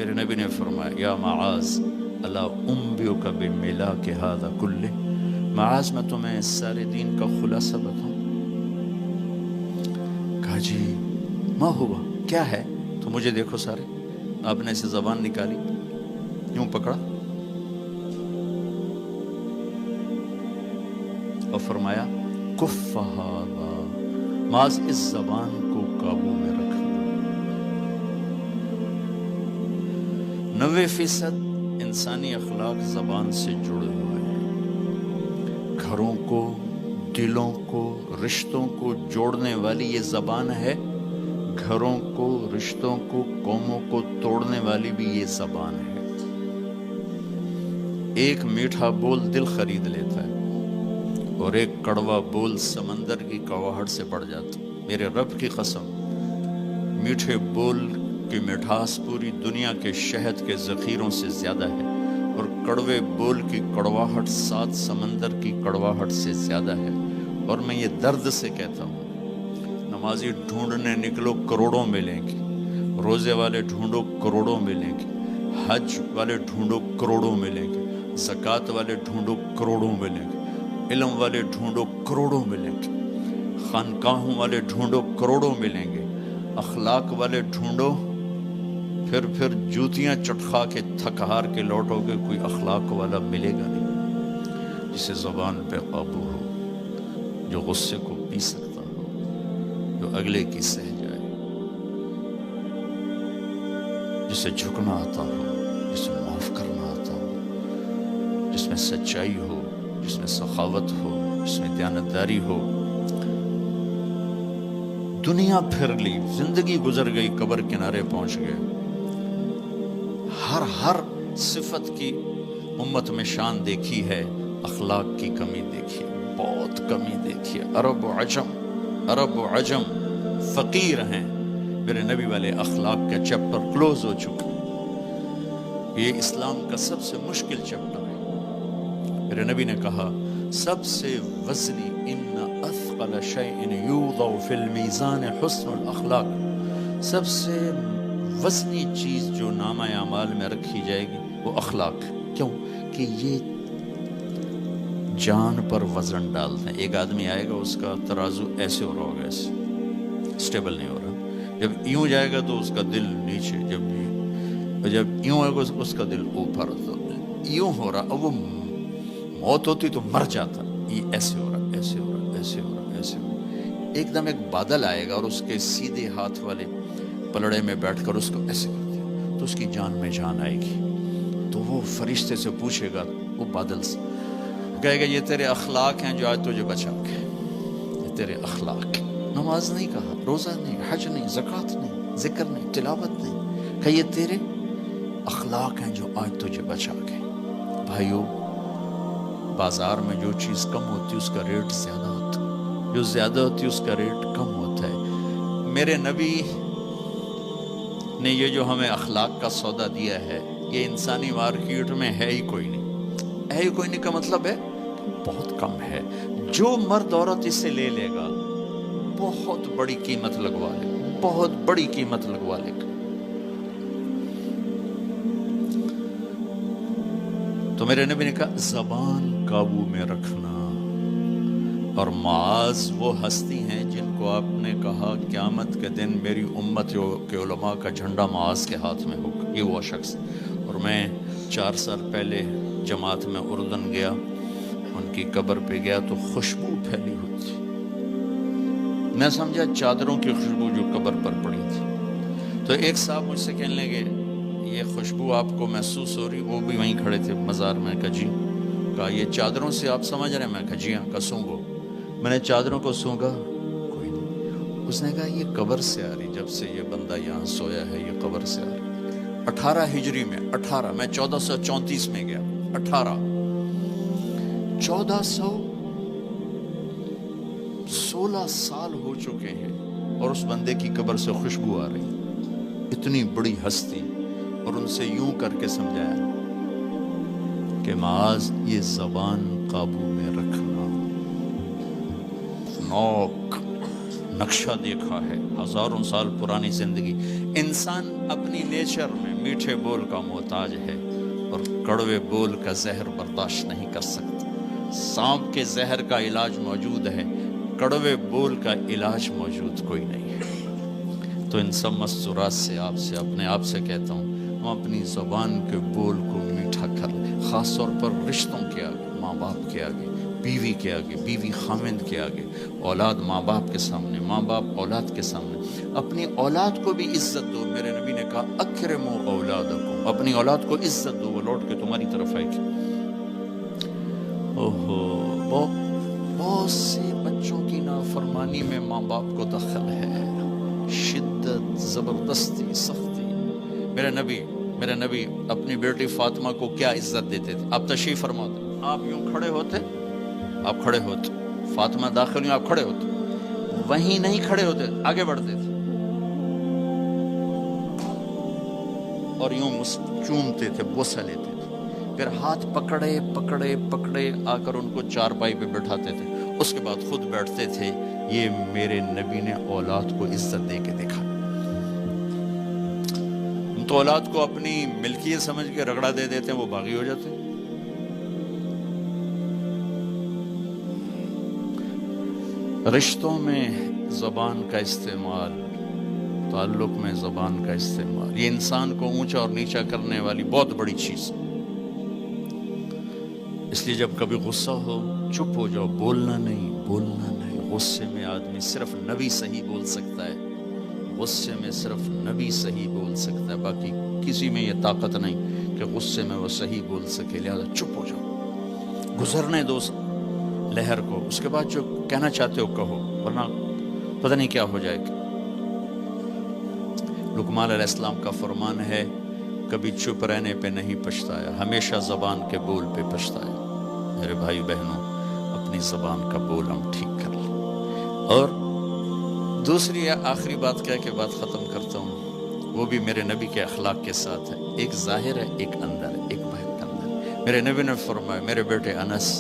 میرے نبی نے فرمایا یا معاذ الا انبئک بملاک ھذا کلہ، معاذ میں تمہیں اس سارے دین کا خلاصہ بتاؤں؟ کہا جی ما ہوا، کیا ہے؟ تو مجھے دیکھو سارے، آپ نے اسے زبان نکالی، یوں پکڑا اور فرمایا کف ھذا، معاذ اس زبان کو قابو میں رکھنا۔ 90% انسانی اخلاق زبان سے جڑے ہوئے ہیں۔ گھروں کو، دلوں کو، رشتوں کو جوڑنے والی یہ زبان ہے، گھروں کو، رشتوں کو، قوموں کو توڑنے والی بھی یہ زبان ہے۔ ایک میٹھا بول دل خرید لیتا ہے اور ایک کڑوا بول سمندر کی کڑواہٹ سے بڑھ جاتا۔ میرے رب کی قسم، میٹھے بول کی مٹھاس پوری دنیا کے شہد کے ذخیروں سے زیادہ ہے، اور کڑوے بول کی کڑواہٹ 7 سمندر کی کڑواہٹ سے زیادہ ہے۔ اور میں یہ درد سے کہتا ہوں، نمازی ڈھونڈنے نکلو کروڑوں ملیں گے، روزے والے ڈھونڈو کروڑوں ملیں گے، حج والے ڈھونڈو کروڑوں ملیں گے، زکوٰۃ والے ڈھونڈو کروڑوں ملیں گے، علم والے ڈھونڈو کروڑوں ملیں گے، خانقاہوں والے ڈھونڈو کروڑوں ملیں گے، اخلاق والے ڈھونڈو، پھر جوتیاں چٹخا کے تھک ہار کے لوٹو گے، کوئی اخلاق والا ملے گا نہیں، جسے زبان پہ قابو ہو، جو غصے کو پی سکتا ہو، جو اگلے کی سہ جائے، جسے جھکنا آتا ہو، جسے معاف کرنا آتا ہو، جس میں سچائی ہو، جس میں سخاوت ہو، جس میں دیانتداری ہو۔ دنیا پھر لی، زندگی گزر گئی، قبر کنارے پہنچ گئے، ہر صفت کی امت میں شان دیکھی ہے، اخلاق کی کمی دیکھی ہے، بہت کمی دیکھی ہے۔ عرب و عجم فقیر ہیں، میرے نبی والے اخلاق کا چیپٹر کلوز ہو چکا ہے۔ یہ اسلام کا سب سے مشکل چیپٹر ہے۔ میرے نبی نے کہا سب سے وزنی ان اثقل شیء یوضع فی المیزان حسن الاخلاق، سب سے وزنی چیز جو نامہ اعمال میں رکھی جائے گی وہ اخلاق۔ کیوں؟ کہ یہ جان پر وزن ڈالتے ہیں۔ ایک آدمی آئے گا، اس کا ترازو ایسے ہو رہا ہوگا، ایسے اسٹیبل نہیں ہو رہا، جب یوں جائے گا تو اس کا دل نیچے، جب یوں آئے گا اس کا دل اوپر، تو یوں ہو رہا، اب وہ موت ہوتی تو مر جاتا، یہ ایسے ہو رہا، ایسے ہو رہا، ایسے ہو رہا، ایسے ہو رہا۔ ایک دم ایک بادل آئے گا اور اس کے سیدھے ہاتھ والے پلڑے میں بیٹھ کر اس کو ایسے کر دیا تو اس کی جان میں جان آئے گی۔ تو وہ فرشتے سے پوچھے گا، وہ بادل سے کہے گا یہ تیرے اخلاق ہیں جو آج تجھے بچا کے، یہ تیرے اخلاق۔ نماز نہیں کہا، روزہ نہیں، حج نہیں، زکوٰۃ نہیں، ذکر نہیں، تلاوت نہیں، کہ یہ تیرے اخلاق ہیں جو آج تجھے بچا کے۔ بھائیو، بازار میں جو چیز کم ہوتی ہے اس کا ریٹ زیادہ ہوتا ہے، جو زیادہ ہوتی ہے اس کا ریٹ کم ہوتا ہے۔ میرے نبی نے یہ جو ہمیں اخلاق کا سودا دیا ہے، یہ انسانی مارکیٹ میں ہے ہی کوئی نہیں۔ ہے ہی کوئی نہیں کا مطلب ہے بہت کم ہے۔ جو مرد عورت اسے لے لے گا بہت بڑی قیمت لگوا لے گا، بہت بڑی قیمت لگوا لے گا۔ تو میرے نبی نے کہا زبان قابو میں رکھنا۔ اور معاذ وہ ہستی ہیں جن کو آپ نے کہا قیامت کے دن میری امت کے علماء کا جھنڈا معاذ کے ہاتھ میں ہوگا، یہ وہ شخص۔ اور میں 4 سال پہلے جماعت میں اردن گیا، ان کی قبر پہ گیا تو خوشبو پھیلی ہوئی تھی، میں سمجھا چادروں کی خوشبو جو قبر پر پڑی تھی۔ تو ایک صاحب مجھ سے کہنے لگے یہ خوشبو آپ کو محسوس ہو رہی؟ وہ بھی وہیں کھڑے تھے مزار میں۔ کہا جی۔ کہا یہ چادروں سے آپ سمجھ رہے ہیں؟ میں کہا جی ہاں۔ کہا سونگو۔ میں نے چادروں کو سونگا، کوئی نہیں۔ اس نے کہا یہ قبر سے آ رہی، جب سے یہ بندہ یہاں سویا ہے یہ قبر سے آ رہی۔ 18 ہجری میں، 18 میں 1434 میں گیا، 1416 سال ہو چکے ہیں اور اس بندے کی قبر سے خوشبو آ رہی، اتنی بڑی ہستی۔ اور ان سے یوں کر کے سمجھایا کہ معاذ یہ زبان قابو میں رکھنا۔ نوک نقشہ دیکھا ہے، 1000 سال پرانی زندگی، انسان اپنی نیچر میں میٹھے بول کا محتاج ہے اور کڑوے بول کا زہر برداشت نہیں کر سکتا. سانپ کے زہر کا علاج موجود ہے، کڑوے بول کا علاج موجود کوئی نہیں ہے. تو ان سب مستورات سے اپنے آپ سے کہتا ہوں، ہم اپنی زبان کے بول کو میٹھا کر لیں، خاص طور پر رشتوں کے آگے، ماں باپ کے آگے، بیوی کے آگے، بیوی خاوند کے آگے، اولاد ماں باپ کے سامنے، ماں باپ اولاد کے سامنے. اپنی اولاد کو بھی عزت دو. میرے نبی نے کہا اکرموا اولادکم، اپنی اولاد کو عزت دو، وہ لوٹ کے تمہاری طرف آئے گی. بہت سے بچوں کی نافرمانی میں ماں باپ کو دخل ہے، شدت، زبردستی، سختی. میرے نبی اپنی بیٹی فاطمہ کو کیا عزت دیتے تھے؟ آپ تشریف فرما دیں، آپ یوں کھڑے ہوتے، فاطمہ داخل یوں آپ کھڑے ہوتے، وہیں نہیں کھڑے ہوتے، آگے بڑھتے تھے اور یوں چومتے تھے، بوسہ لیتے تھے، پھر ہاتھ پکڑے آ کر ان کو چارپائی پہ بٹھاتے تھے، اس کے بعد خود بیٹھتے تھے. یہ میرے نبی نے اولاد کو عزت دے کے دیکھا. ہم تو اولاد کو اپنی ملکیت سمجھ کے رگڑا دے دیتے ہیں، وہ باغی ہو جاتے ہیں. رشتوں میں زبان کا استعمال، تعلق میں زبان کا استعمال، یہ انسان کو اونچا اور نیچا کرنے والی بہت بڑی چیز. اس لیے جب کبھی غصہ ہو چپ ہو جاؤ، بولنا نہیں. غصے میں آدمی صرف نبی صحیح بول سکتا ہے، غصے میں صرف نبی صحیح بول سکتا ہے، باقی کسی میں یہ طاقت نہیں کہ غصے میں وہ صحیح بول سکے. لہذا چپ ہو جاؤ، گزرنے دو لہر کو، اس کے بعد جو کہنا چاہتے ہو کہو، ورنہ پتہ نہیں کیا ہو جائے گا. لقمان علیہ السلام کا فرمان ہے، کبھی چپ رہنے پہ نہیں پچھتایا، ہمیشہ زبان کے بول پہ پچھتایا. میرے بھائی بہنوں، اپنی زبان کا بول ہم ٹھیک کر لیں. اور دوسری آخری بات کہہ کے بات ختم کرتا ہوں، وہ بھی میرے نبی کے اخلاق کے ساتھ ہے. ایک ظاہر ہے، ایک اندر ہے، ایک باہر کا اندر. میرے نبی نے فرمایا، میرے بیٹے انس،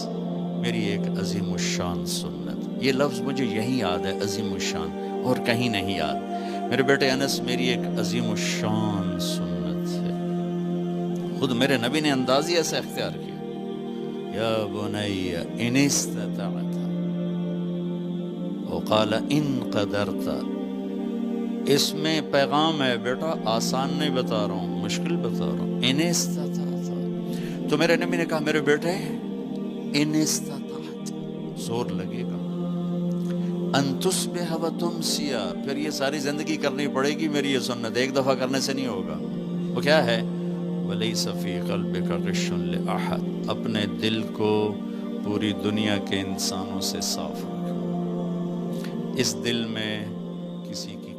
میری ایک عظیم الشان سنت. یہ لفظ مجھے یہی یاد ہے، عظیم الشان، اور کہیں نہیں یاد. میرے بیٹے انس، میری ایک عظیم الشان سنت ہے. خود میرے نبی نے انداز ہی ایسا اختیار کیا، یا بنی ان استطعت وقال ان قدرت. اس میں پیغام ہے، بیٹا آسان نہیں بتا رہا ہوں، مشکل بتا رہا ہوں. ان استطعت، تو میرے نبی نے کہا میرے بیٹے ان استطعت، زور لگے گا، ان تصبح وتمسی، پھر یہ ساری زندگی کرنی پڑے گی. میری یہ سنت ایک دفعہ کرنے سے نہیں ہوگا. وہ کیا ہے؟ وَلَيْسَ فِي قَلْبِكَ غِشٌّ لِأَحَدٍ، اپنے دل کو پوری دنیا کے انسانوں سے صاف رکھو. اس دل میں کسی کی